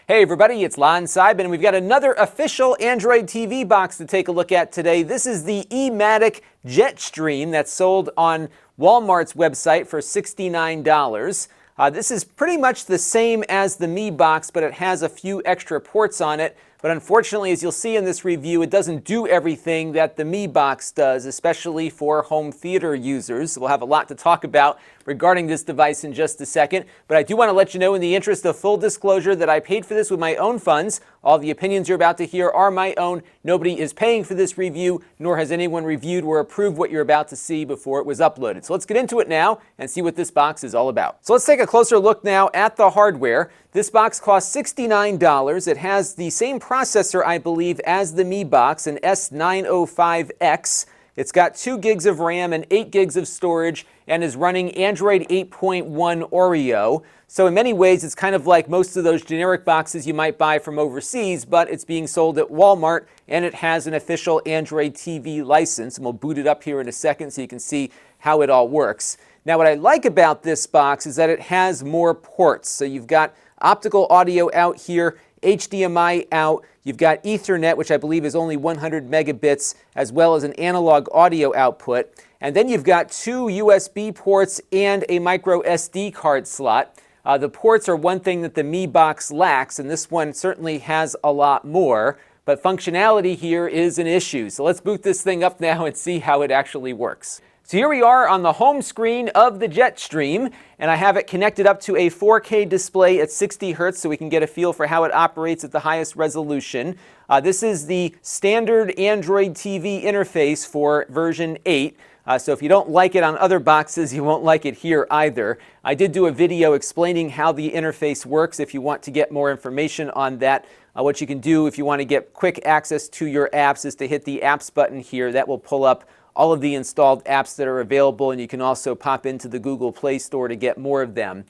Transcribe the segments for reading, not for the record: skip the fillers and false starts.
Hey everybody, it's Lon.TV, and we've got another official Android TV box to take a look at today. This is the Ematic Jetstream that's sold on Walmart's website for $69. This is pretty much the same as the MiBox, but it has a few extra ports on it. But unfortunately, as you'll see in this review, it doesn't do everything that the MiBox does, especially for home theater users. We'll have a lot to talk about regarding this device in just a second. But I do want to let you know, in the interest of full disclosure, that I paid for this with my own funds. All the opinions you're about to hear are my own. Nobody is paying for this review, nor has anyone reviewed or approved what you're about to see before it was uploaded. So let's get into it now and see what this box is all about. So let's take a closer look now at the hardware. This box costs $69. It has the same processor, I believe, as the MiBox, an S905X. It's got 2 gigs of RAM and 8 gigs of storage and is running Android 8.1 Oreo. So in many ways, it's kind of like most of those generic boxes you might buy from overseas, but it's being sold at Walmart and it has an official Android TV license. And we'll boot it up here in a second so you can see how it all works. Now, what I like about this box is that it has more ports. So you've got optical audio out here, HDMI out, you've got Ethernet, which I believe is only 100 megabits, as well as an analog audio output. And then you've got 2 USB ports and a micro SD card slot. The ports are one thing that the MiBox lacks, and this one certainly has a lot more. But functionality here is an issue. So let's boot this thing up now and see how it actually works. So here we are on the home screen of the Jetstream, and I have it connected up to a 4K display at 60 Hertz so we can get a feel for how it operates at the highest resolution. This is the standard Android TV interface for version 8. So if you don't like it on other boxes, you won't like it here either. I did do a video explaining how the interface works if you want to get more information on that. What you can do if you want to get quick access to your apps is to hit the apps button here. That will pull up all of the installed apps that are available, and you can also pop into the Google Play Store to get more of them.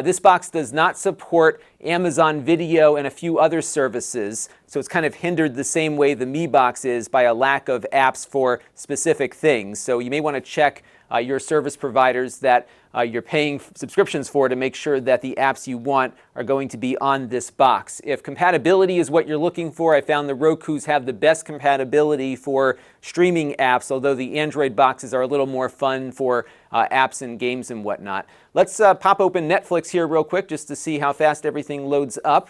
This box does not support Amazon Video and a few other services, so it's kind of hindered the same way the MiBox is by a lack of apps for specific things. So you may want to check your service providers that you're paying subscriptions for to make sure that the apps you want are going to be on this box. If compatibility is what you're looking for, I found the Rokus have the best compatibility for streaming apps, although the Android boxes are a little more fun for apps and games and whatnot. Let's pop open Netflix here real quick just to see how fast everything loads up.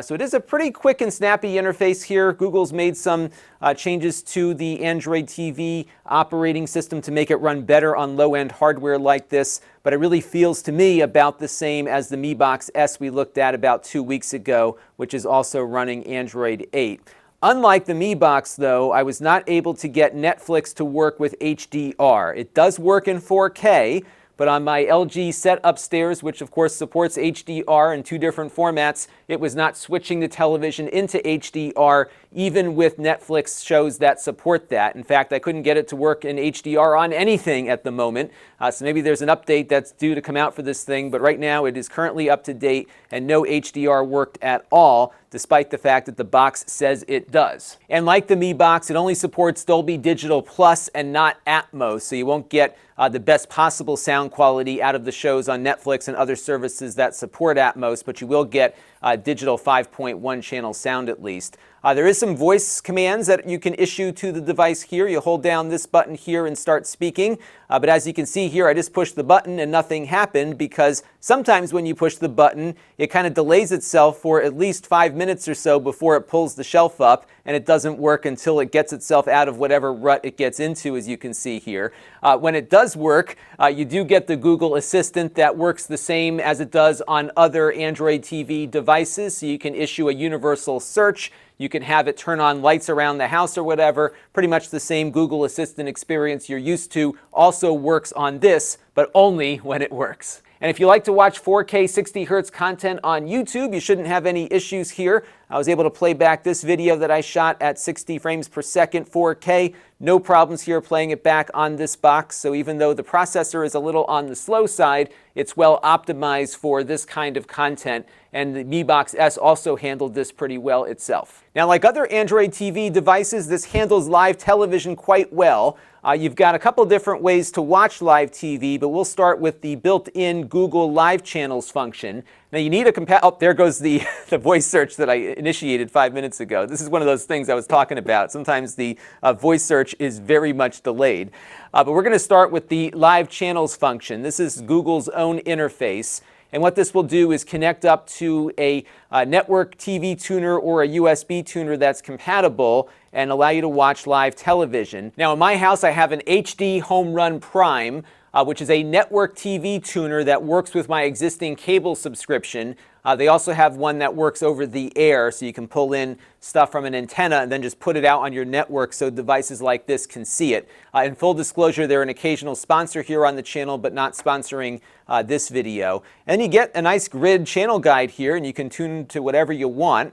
So it is a pretty quick and snappy interface here. Google's made some changes to the Android TV operating system to make it run better on low-end hardware like this, but it really feels to me about the same as the MiBox S we looked at about 2 weeks ago, which is also running Android 8. Unlike the MiBox, though, I was not able to get Netflix to work with HDR. It does work in 4K, but on my LG set upstairs, which of course supports HDR in 2 different formats, it was not switching the television into HDR, even with Netflix shows that support that. In fact, I couldn't get it to work in HDR on anything at the moment. So maybe there's an update that's due to come out for this thing, but right now it is currently up to date and no HDR worked at all, despite the fact that the box says it does. And like the MiBox, it only supports Dolby Digital Plus and not Atmos, so you won't get the best possible sound quality out of the shows on Netflix and other services that support Atmos, but you will get digital 5.1 channel sound at least. There is some voice commands that you can issue to the device here. You hold down this button here and start speaking. But as you can see here, I just pushed the button and nothing happened because sometimes when you push the button, it kind of delays itself for at least 5 minutes or so before it pulls the shelf up, and it doesn't work until it gets itself out of whatever rut it gets into, as you can see here. When it does work, you do get the Google Assistant that works the same as it does on other Android TV devices, so you can issue a universal search. You can have it turn on lights around the house or whatever. Pretty much the same Google Assistant experience you're used to also works on this, but only when it works. And if you like to watch 4K 60 Hertz content on YouTube, you shouldn't have any issues here. I was able to play back this video that I shot at 60 frames per second 4K. No problems here playing it back on this box. So even though the processor is a little on the slow side, it's well optimized for this kind of content. And the MiBox S also handled this pretty well itself. Now, like other Android TV devices, this handles live television quite well. You've got a couple different ways to watch live TV, but we'll start with the built-in Google Live Channels function. Now you need a oh, there goes the voice search that I initiated 5 minutes ago. This is one of those things I was talking about. Sometimes the voice search is very much delayed. But we're going to start with the live channels function. This is Google's own interface. And what this will do is connect up to a network TV tuner or a USB tuner that's compatible and allow you to watch live television. Now in my house I have an HDhomerun Prime, which is a network TV tuner that works with my existing cable subscription. They also have one that works over the air, so you can pull in stuff from an antenna and then just put it out on your network so devices like this can see it. In full disclosure, they're an occasional sponsor here on the channel, but not sponsoring this video. And you get a nice grid channel guide here, and you can tune to whatever you want.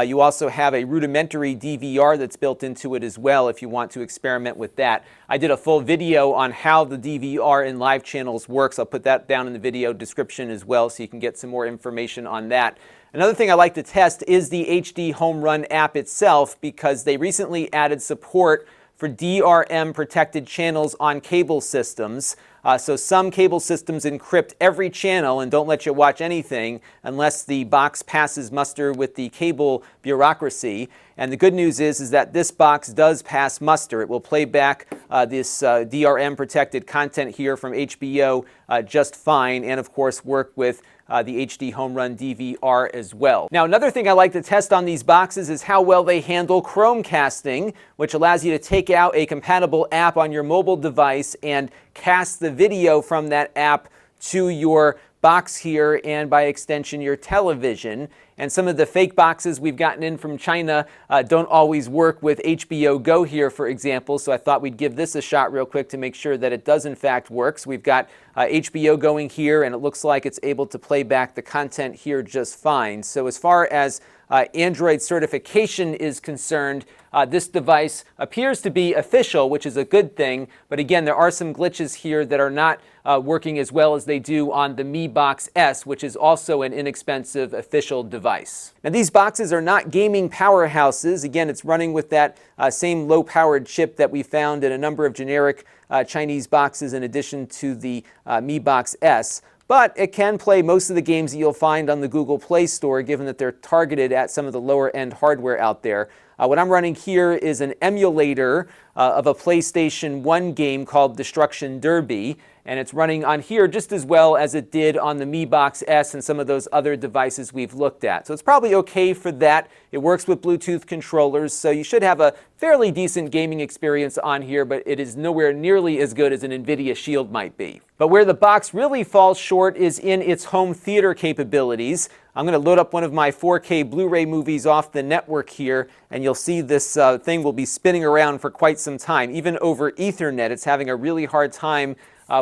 You also have a rudimentary DVR that's built into it as well if you want to experiment with that. I did a full video on how the DVR in live channels works. I'll put that down in the video description as well so you can get some more information on that. Another thing I like to test is the HDhomerun app itself because they recently added support for DRM protected channels on cable systems. So some cable systems encrypt every channel and don't let you watch anything unless the box passes muster with the cable bureaucracy. And the good news is that this box does pass muster. It will play back this DRM protected content here from HBO just fine, and of course work with the HDhomerun DVR as well. Now another thing I like to test on these boxes is how well they handle Chromecasting, which allows you to take out a compatible app on your mobile device and cast the video from that app to your box here and by extension your television. And some of the fake boxes we've gotten in from China don't always work with HBO Go here, for example, so I thought we'd give this a shot real quick to make sure that it does in fact work. So we've got HBO going here, and it looks like it's able to play back the content here just fine. So as far as Android certification is concerned, this device appears to be official, which is a good thing, but again, there are some glitches here that are not working as well as they do on the MiBox S, which is also an inexpensive official device. Now these boxes are not gaming powerhouses. Again, it's running with that same low-powered chip that we found in a number of generic Chinese boxes in addition to the MiBox S. But it can play most of the games that you'll find on the Google Play Store, given that they're targeted at some of the lower-end hardware out there. What I'm running here is an emulator of a PlayStation 1 game called Destruction Derby, and it's running on here just as well as it did on the MiBox S and some of those other devices we've looked at. So it's probably okay for that. It works with Bluetooth controllers, so you should have a fairly decent gaming experience on here, but it is nowhere nearly as good as an NVIDIA Shield might be. But where the box really falls short is in its home theater capabilities. I'm going to load up one of my 4K Blu-ray movies off the network here, and you'll see this thing will be spinning around for quite some time. Even over Ethernet, it's having a really hard time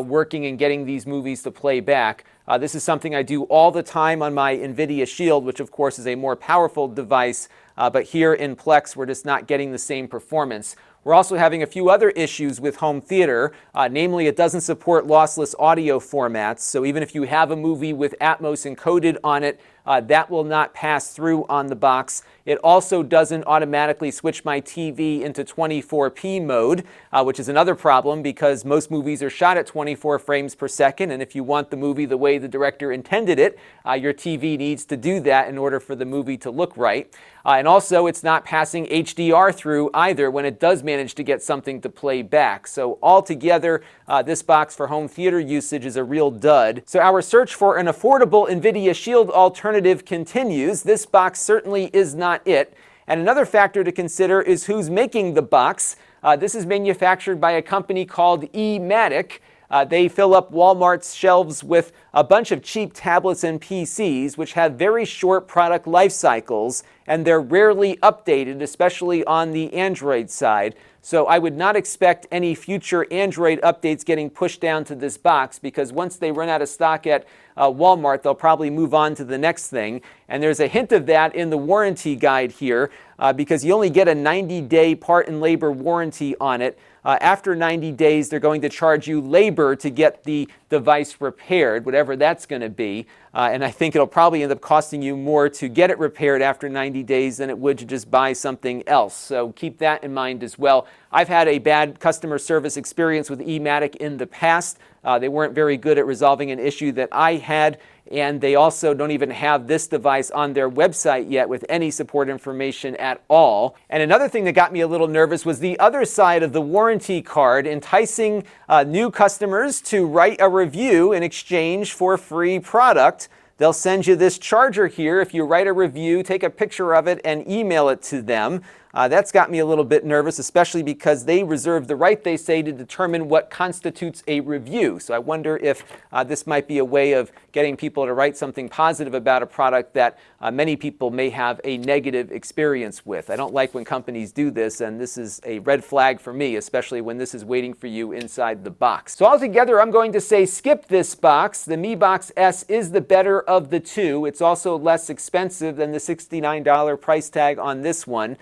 working and getting these movies to play back. This is something I do all the time on my NVIDIA Shield, which of course is a more powerful device, but here in Plex we're just not getting the same performance. We're also having a few other issues with home theater, namely it doesn't support lossless audio formats, so even if you have a movie with Atmos encoded on it, that will not pass through on the box. It also doesn't automatically switch my TV into 24p mode, which is another problem because most movies are shot at 24 frames per second, and if you want the movie the way the director intended it, your TV needs to do that in order for the movie to look right. And also, it's not passing HDR through either when it does manage to get something to play back. So altogether, this box for home theater usage is a real dud. So our search for an affordable NVIDIA Shield alternative continues. This box certainly is not it. And another factor to consider is who's making the box. This is manufactured by a company called Ematic. They fill up Walmart's shelves with a bunch of cheap tablets and PCs, which have very short product life cycles, and they're rarely updated, especially on the Android side. So I would not expect any future Android updates getting pushed down to this box, because once they run out of stock at Walmart, they'll probably move on to the next thing. And there's a hint of that in the warranty guide here, because you only get a 90-day part and labor warranty on it. After 90 days, they're going to charge you labor to get the device repaired, whatever that's going to be. And I think it'll probably end up costing you more to get it repaired after 90 days than it would to just buy something else. So keep that in mind as well. I've had a bad customer service experience with Ematic in the past. They weren't very good at resolving an issue that I had, and they also don't even have this device on their website yet with any support information at all. And another thing that got me a little nervous was the other side of the warranty card, enticing new customers to write a review in exchange for free product. They'll send you this charger here if you write a review, take a picture of it, and email it to them. That's got me a little bit nervous, especially because they reserve the right, they say, to determine what constitutes a review. So I wonder if this might be a way of getting people to write something positive about a product that many people may have a negative experience with. I don't like when companies do this, and this is a red flag for me, especially when this is waiting for you inside the box. So altogether, I'm going to say skip this box. The MiBox S is the better of the two. It's also less expensive than the $69 price tag on this one.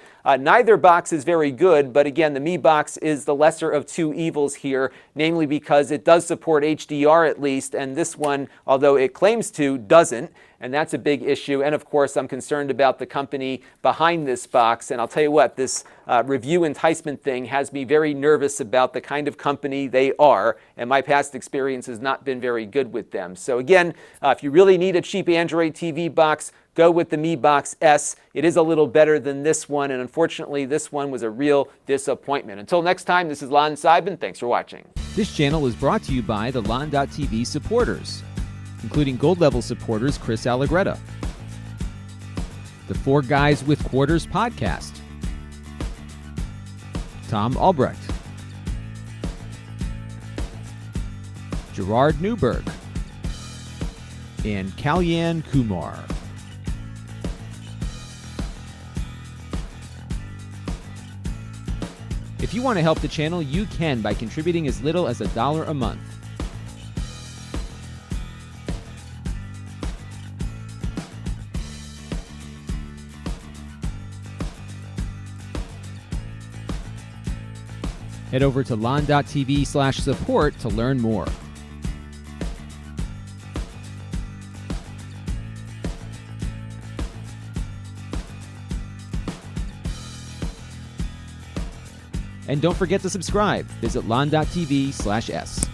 Neither box is very good, but again, the MiBox is the lesser of two evils here, namely because it does support HDR at least, and this one, although it claims to, doesn't. And that's a big issue. And of course, I'm concerned about the company behind this box. And I'll tell you what, this review enticement thing has me very nervous about the kind of company they are. And my past experience has not been very good with them. So again, if you really need a cheap Android TV box, go with the MiBox S. It is a little better than this one. And unfortunately, this one was a real disappointment. Until next time, this is Lon.TV. Thanks for watching. This channel is brought to you by the Lon.TV supporters, including gold level supporters Chris Allegretta, the Four Guys with Quarters podcast, Tom Albrecht, Gerard Newberg, and Kalyan Kumar. If you want to help the channel, you can by contributing as little as $1 a month. Head over to lon.tv/support to learn more. And don't forget to subscribe. Visit lon.tv/s.